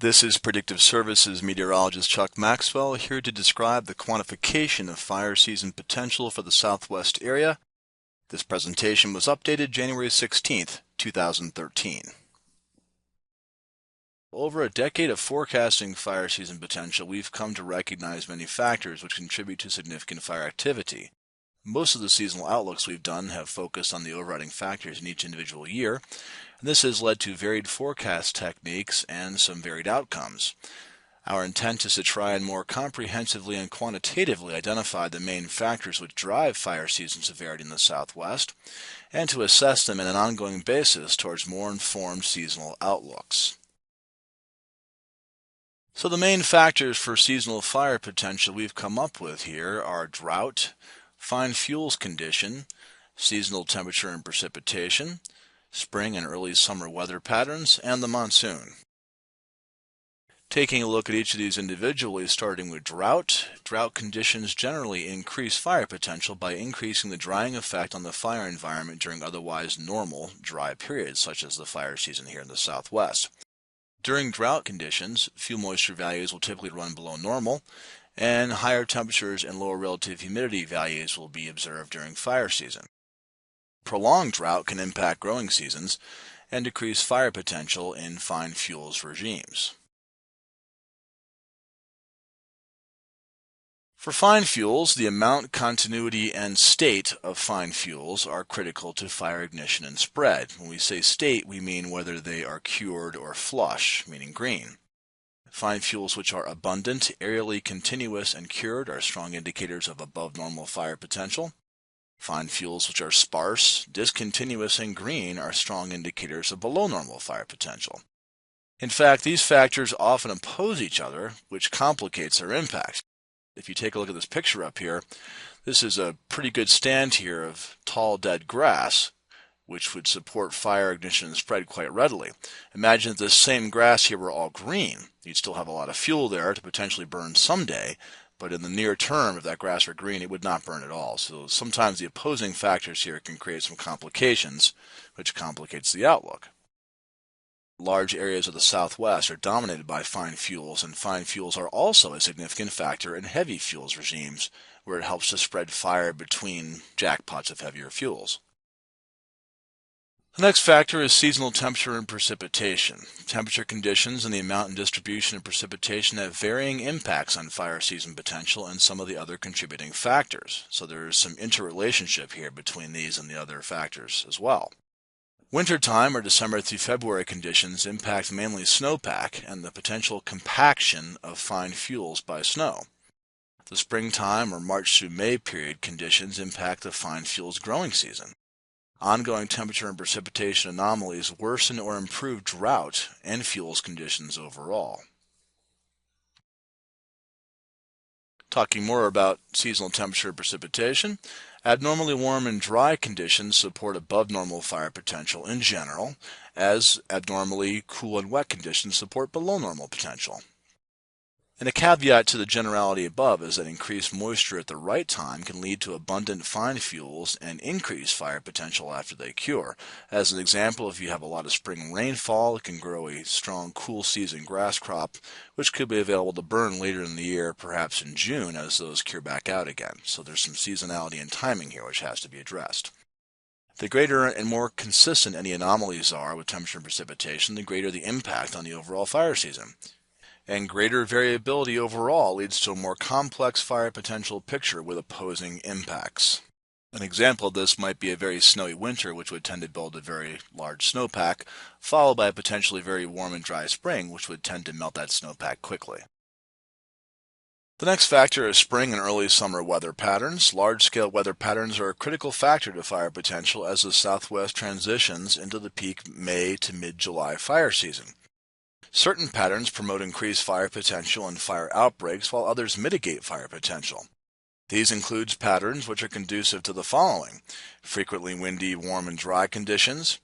This is Predictive Services meteorologist Chuck Maxwell here to describe the quantification of fire season potential for the Southwest area. This presentation was updated January 16th, 2013. Over a decade of forecasting fire season potential, we've come to recognize many factors which contribute to significant fire activity. Most of the seasonal outlooks we've done have focused on the overriding factors in each individual year, and this has led to varied forecast techniques and some varied outcomes. Our intent is to try and more comprehensively and quantitatively identify the main factors which drive fire season severity in the Southwest, and to assess them on an ongoing basis towards more informed seasonal outlooks. So the main factors for seasonal fire potential we've come up with here are drought, fine fuels condition, seasonal temperature and precipitation, spring and early summer weather patterns, and the monsoon. Taking a look at each of these individually, starting with drought conditions generally increase fire potential by increasing the drying effect on the fire environment during otherwise normal dry periods, such as the fire season here in the Southwest. During drought conditions, fuel moisture values will typically run below normal, and higher temperatures and lower relative humidity values will be observed during fire season. Prolonged drought can impact growing seasons and decrease fire potential in fine fuels regimes. For fine fuels, the amount, continuity, and state of fine fuels are critical to fire ignition and spread. When we say state, we mean whether they are cured or flush, meaning green. Fine fuels which are abundant, aerially continuous, and cured are strong indicators of above normal fire potential. Fine fuels which are sparse, discontinuous, and green are strong indicators of below normal fire potential. In fact, these factors often oppose each other, which complicates their impact. If you take a look at this picture up here, this is a pretty good stand here of tall dead grass, which would support fire ignition and spread quite readily. Imagine if this same grass here were all green. You'd still have a lot of fuel there to potentially burn someday, but in the near term, if that grass were green, it would not burn at all. So sometimes the opposing factors here can create some complications, which complicates the outlook. Large areas of the Southwest are dominated by fine fuels, and fine fuels are also a significant factor in heavy fuels regimes, where it helps to spread fire between jackpots of heavier fuels. The next factor is seasonal temperature and precipitation. Temperature conditions and the amount and distribution of precipitation have varying impacts on fire season potential and some of the other contributing factors. So there is some interrelationship here between these and the other factors as well. Wintertime or December through February conditions impact mainly snowpack and the potential compaction of fine fuels by snow. The springtime or March through May period conditions impact the fine fuels growing season. Ongoing temperature and precipitation anomalies worsen or improve drought and fuels conditions overall. Talking more about seasonal temperature and precipitation, abnormally warm and dry conditions support above normal fire potential in general, as abnormally cool and wet conditions support below normal potential. And a caveat to the generality above is that increased moisture at the right time can lead to abundant fine fuels and increase fire potential after they cure. As an example, if you have a lot of spring rainfall, it can grow a strong cool season grass crop, which could be available to burn later in the year, perhaps in June, as those cure back out again. So there's some seasonality and timing here which has to be addressed. The greater and more consistent any anomalies are with temperature and precipitation, the greater the impact on the overall fire season. And greater variability overall leads to a more complex fire potential picture with opposing impacts. An example of this might be a very snowy winter, which would tend to build a very large snowpack, followed by a potentially very warm and dry spring, which would tend to melt that snowpack quickly. The next factor is spring and early summer weather patterns. Large-scale weather patterns are a critical factor to fire potential as the Southwest transitions into the peak May to mid-July fire season. Certain patterns promote increased fire potential and fire outbreaks, while others mitigate fire potential. These include patterns which are conducive to the following: frequently windy, warm, and dry conditions,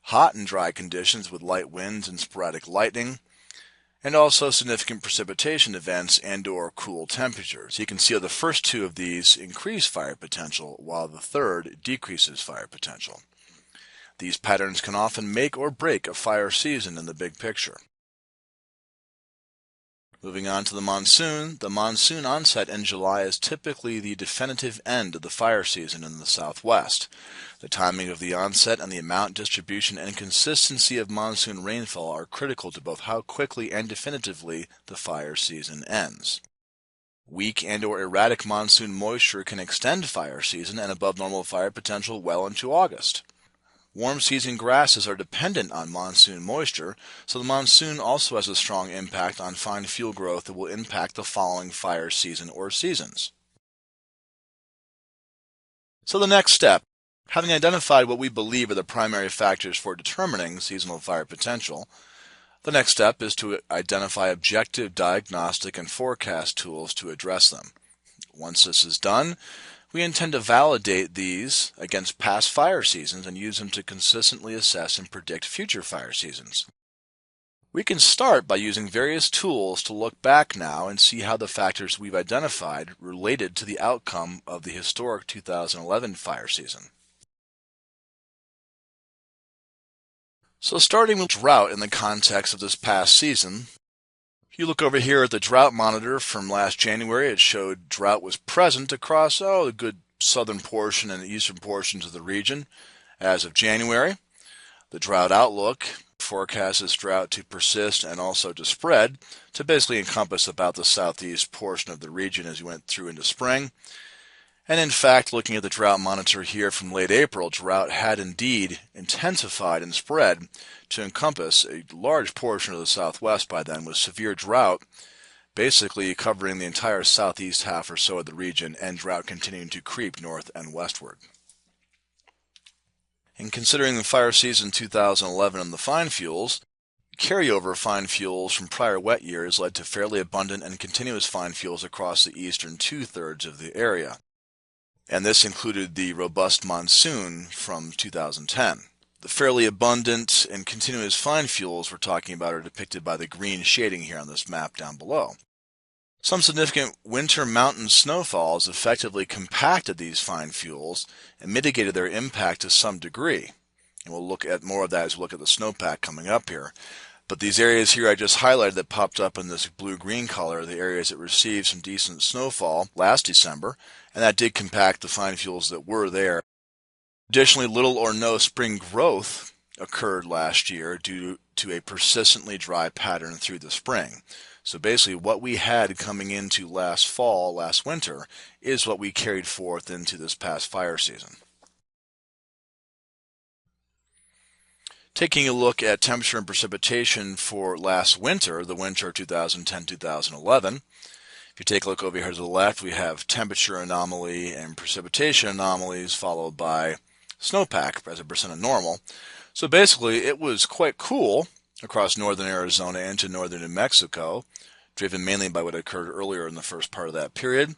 hot and dry conditions with light winds and sporadic lightning, and also significant precipitation events and/or cool temperatures. You can see how the first two of these increase fire potential, while the third decreases fire potential. These patterns can often make or break a fire season in the big picture. Moving on to the monsoon onset in July is typically the definitive end of the fire season in the southwest. The timing of the onset and the amount, distribution, and consistency of monsoon rainfall are critical to both how quickly and definitively the fire season ends. Weak and/or erratic monsoon moisture can extend fire season and above normal fire potential well into August. Warm season grasses are dependent on monsoon moisture, so the monsoon also has a strong impact on fine fuel growth that will impact the following fire season or seasons. So the next step, having identified what we believe are the primary factors for determining seasonal fire potential, the next step is to identify objective diagnostic and forecast tools to address them. Once this is done, we intend to validate these against past fire seasons and use them to consistently assess and predict future fire seasons. We can start by using various tools to look back now and see how the factors we've identified related to the outcome of the historic 2011 fire season. So starting with drought in the context of this past season, if you look over here at the drought monitor from last January, it showed drought was present across a good southern portion and eastern portions of the region as of January. The drought outlook forecasts this drought to persist and also to spread to basically encompass about the southeast portion of the region as you went through into spring. And in fact, looking at the drought monitor here from late April, drought had indeed intensified and spread to encompass a large portion of the southwest by then, with severe drought basically covering the entire southeast half or so of the region, and drought continuing to creep north and westward. In considering the fire season 2011 and the fine fuels, carryover fine fuels from prior wet years led to fairly abundant and continuous fine fuels across the eastern two-thirds of the area. And this included the robust monsoon from 2010. The fairly abundant and continuous fine fuels we're talking about are depicted by the green shading here on this map down below. Some significant winter mountain snowfalls effectively compacted these fine fuels and mitigated their impact to some degree. And we'll look at more of that as we look at the snowpack coming up here. But these areas here I just highlighted that popped up in this blue-green color are the areas that received some decent snowfall last December, and that did compact the fine fuels that were there. Additionally, little or no spring growth occurred last year due to a persistently dry pattern through the spring. So basically what we had coming into last fall, last winter, is what we carried forth into this past fire season. Taking a look at temperature and precipitation for last winter, the winter of 2010-2011, if you take a look over here to the left, we have temperature anomaly and precipitation anomalies followed by snowpack as a percent of normal. So basically it was quite cool across northern Arizona into northern New Mexico, driven mainly by what occurred earlier in the first part of that period.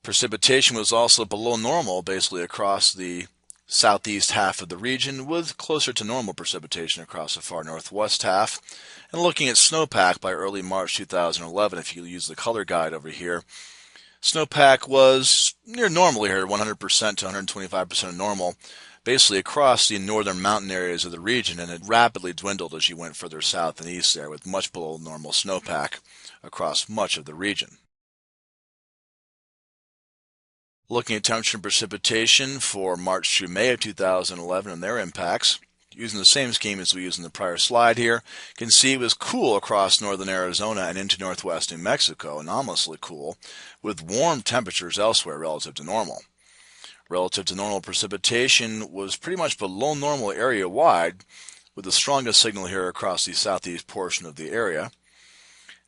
Precipitation was also below normal basically across the southeast half of the region, with closer to normal precipitation across the far northwest half. And looking at snowpack by early March 2011, if you use the color guide over here, snowpack was near normal here, 100% to 125% of normal, basically across the northern mountain areas of the region, and it rapidly dwindled as you went further south and east there, with much below normal snowpack across much of the region. Looking at temperature and precipitation for March through May of 2011 and their impacts, using the same scheme as we used in the prior slide here, you can see it was cool across northern Arizona and into northwest New Mexico, anomalously cool, with warm temperatures elsewhere relative to normal. Relative to normal precipitation was pretty much below normal area-wide, with the strongest signal here across the southeast portion of the area.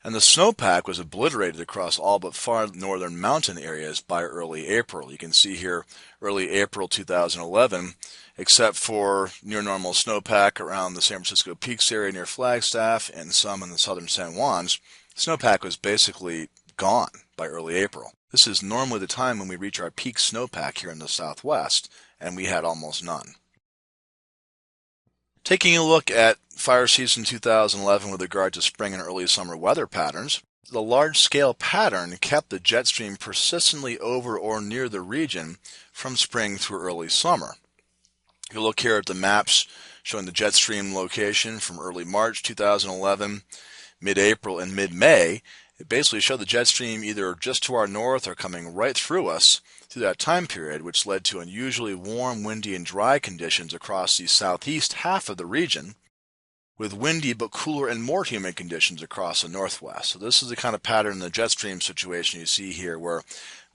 And the snowpack was obliterated across all but far northern mountain areas by early April. You can see here early April 2011, except for near normal snowpack around the San Francisco Peaks area near Flagstaff and some in the southern San Juans, snowpack was basically gone by early April. This is normally the time when we reach our peak snowpack here in the southwest, and we had almost none. Taking a look at fire season 2011 with regard to spring and early summer weather patterns, the large-scale pattern kept the jet stream persistently over or near the region from spring through early summer. If you look here at the maps showing the jet stream location from early March 2011, mid-April and mid-May, it basically showed the jet stream either just to our north or coming right through us through that time period, which led to unusually warm, windy, and dry conditions across the southeast half of the region, with windy but cooler and more humid conditions across the northwest. So this is the kind of pattern in the jet stream situation you see here, where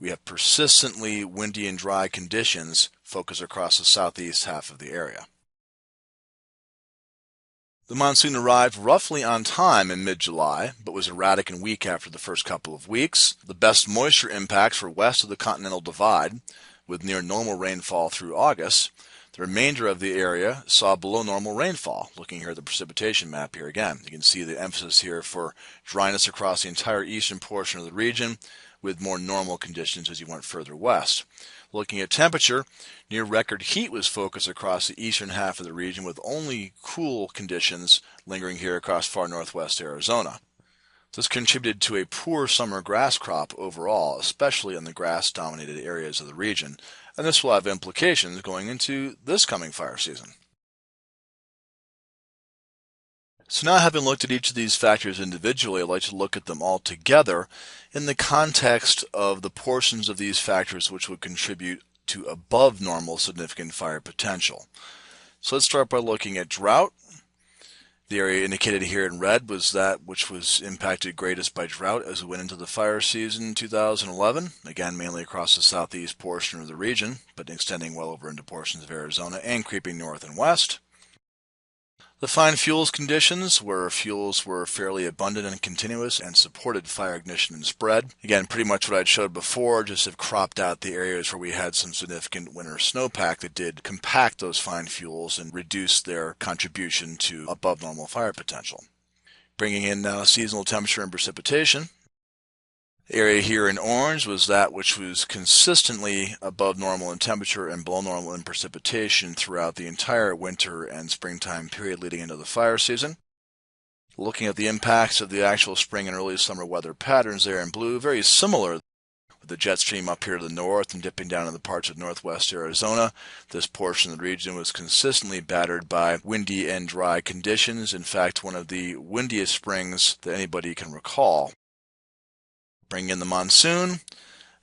we have persistently windy and dry conditions focused across the southeast half of the area. The monsoon arrived roughly on time in mid-July, but was erratic and weak after the first couple of weeks. The best moisture impacts were west of the Continental Divide, with near normal rainfall through August. The remainder of the area saw below normal rainfall. Looking here at the precipitation map here again, you can see the emphasis here for dryness across the entire eastern portion of the region, with more normal conditions as you went further west. Looking at temperature, near record heat was focused across the eastern half of the region, with only cool conditions lingering here across far northwest Arizona. This contributed to a poor summer grass crop overall, especially in the grass-dominated areas of the region, and this will have implications going into this coming fire season. So now, having looked at each of these factors individually, I'd like to look at them all together in the context of the portions of these factors which would contribute to above normal significant fire potential. So let's start by looking at drought. The area indicated here in red was that which was impacted greatest by drought as we went into the fire season 2011, again mainly across the southeast portion of the region, but extending well over into portions of Arizona and creeping north and west. The fine fuels conditions, where fuels were fairly abundant and continuous and supported fire ignition and spread. Again, pretty much what I'd showed before, just have cropped out the areas where we had some significant winter snowpack that did compact those fine fuels and reduce their contribution to above normal fire potential. Bringing in now seasonal temperature and precipitation. The area here in orange was that which was consistently above normal in temperature and below normal in precipitation throughout the entire winter and springtime period leading into the fire season. Looking at the impacts of the actual spring and early summer weather patterns there in blue, very similar with the jet stream up here to the north and dipping down in the parts of northwest Arizona. This portion of the region was consistently battered by windy and dry conditions. In fact, one of the windiest springs that anybody can recall. Bring in the monsoon.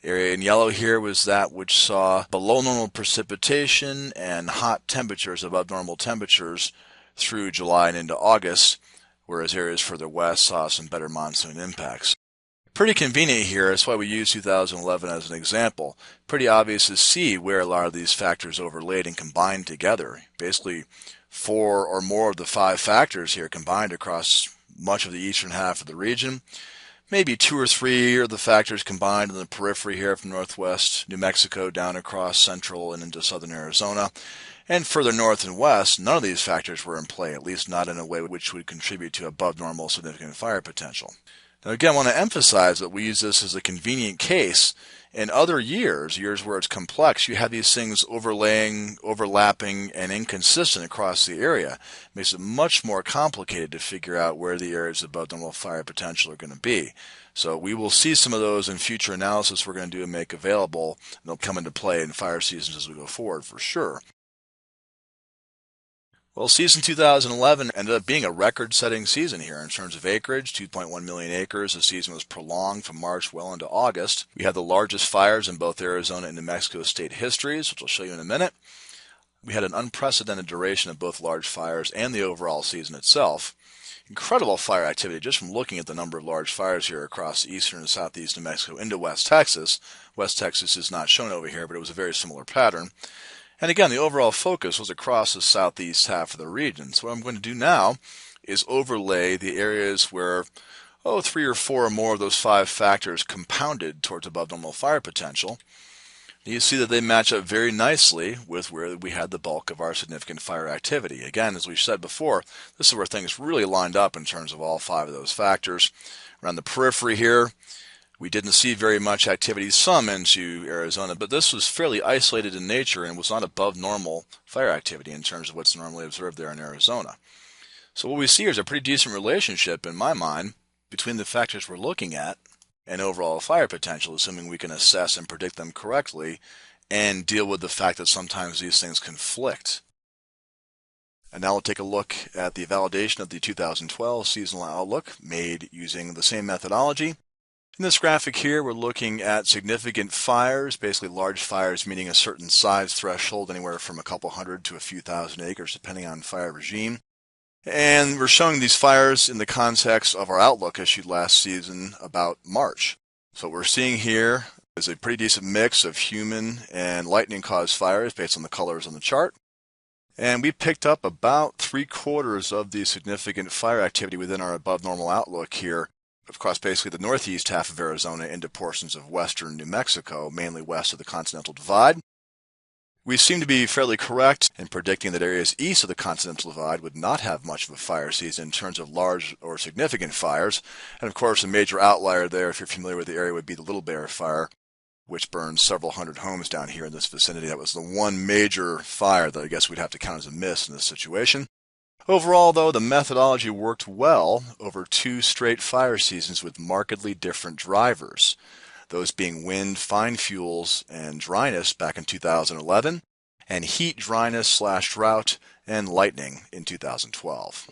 The area in yellow here was that which saw below normal precipitation and hot temperatures above normal temperatures through July and into August, whereas areas further west saw some better monsoon impacts. Pretty convenient here, that's why we use 2011 as an example. Pretty obvious to see where a lot of these factors overlaid and combined together. Basically, 4 or more of the 5 factors here combined across much of the eastern half of the region. Maybe 2 or 3 are the factors combined in the periphery here from northwest New Mexico down across central and into southern Arizona. And further north and west, none of these factors were in play, at least not in a way which would contribute to above normal significant fire potential. Now again, I want to emphasize that we use this as a convenient case. In other years where it's complex, you have these things overlaying, overlapping, and inconsistent across the area. It makes it much more complicated to figure out where the areas above normal fire potential are going to be. So we will see some of those in future analysis we're going to do and make available. And they'll come into play in fire seasons as we go forward for sure. Well, season 2011 ended up being a record-setting season here in terms of acreage, 2.1 million acres. The season was prolonged from March well into August. We had the largest fires in both Arizona and New Mexico state histories, which I'll show you in a minute. We had an unprecedented duration of both large fires and the overall season itself. Incredible fire activity just from looking at the number of large fires here across eastern and southeast New Mexico into West Texas. West Texas is not shown over here, but it was a very similar pattern. And again, the overall focus was across the southeast half of the region. So what I'm going to do now is overlay the areas where, 3 or 4 or more of those 5 factors compounded towards above normal fire potential. You see that they match up very nicely with where we had the bulk of our significant fire activity. Again, as we've said before, this is where things really lined up in terms of all 5 of those factors. Around the periphery here, we didn't see very much activity, some into Arizona, but this was fairly isolated in nature and was not above normal fire activity in terms of what's normally observed there in Arizona. So what we see here is a pretty decent relationship, in my mind, between the factors we're looking at and overall fire potential, assuming we can assess and predict them correctly and deal with the fact that sometimes these things conflict. And now we'll take a look at the validation of the 2012 seasonal outlook made using the same methodology. In this graphic here, we're looking at significant fires, basically large fires meaning a certain size threshold, anywhere from a couple hundred to a few thousand acres, depending on fire regime. And we're showing these fires in the context of our outlook issued last season about March. So what we're seeing here is a pretty decent mix of human and lightning-caused fires based on the colors on the chart. And we picked up about 3/4 of the significant fire activity within our above normal outlook here across basically the northeast half of Arizona into portions of western New Mexico, mainly west of the Continental Divide. We seem to be fairly correct in predicting that areas east of the Continental Divide would not have much of a fire season in terms of large or significant fires. And of course, a major outlier there, if you're familiar with the area, would be the Little Bear Fire, which burned several hundred homes down here in this vicinity. That was the one major fire that I guess we'd have to count as a miss in this situation. Overall, though, the methodology worked well over 2 straight fire seasons with markedly different drivers, those being wind, fine fuels, and dryness back in 2011, and heat, dryness / drought, and lightning in 2012.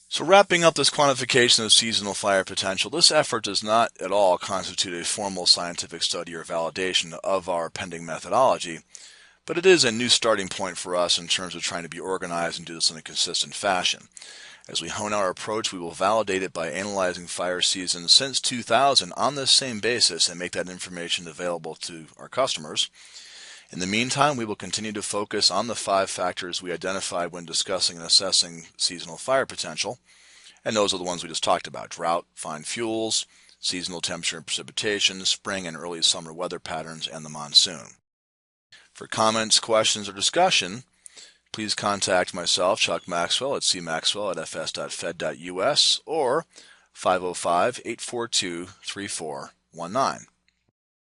So wrapping up this quantification of seasonal fire potential, this effort does not at all constitute a formal scientific study or validation of our pending methodology, but it is a new starting point for us in terms of trying to be organized and do this in a consistent fashion. As we hone our approach, we will validate it by analyzing fire seasons since 2000 on this same basis and make that information available to our customers. In the meantime, we will continue to focus on the 5 factors we identified when discussing and assessing seasonal fire potential, and those are the ones we just talked about: drought, fine fuels, seasonal temperature and precipitation, spring and early summer weather patterns, and the monsoon. For comments, questions, or discussion, please contact myself, Chuck Maxwell, at cmaxwell@fs.fed.us or 505-842-3419.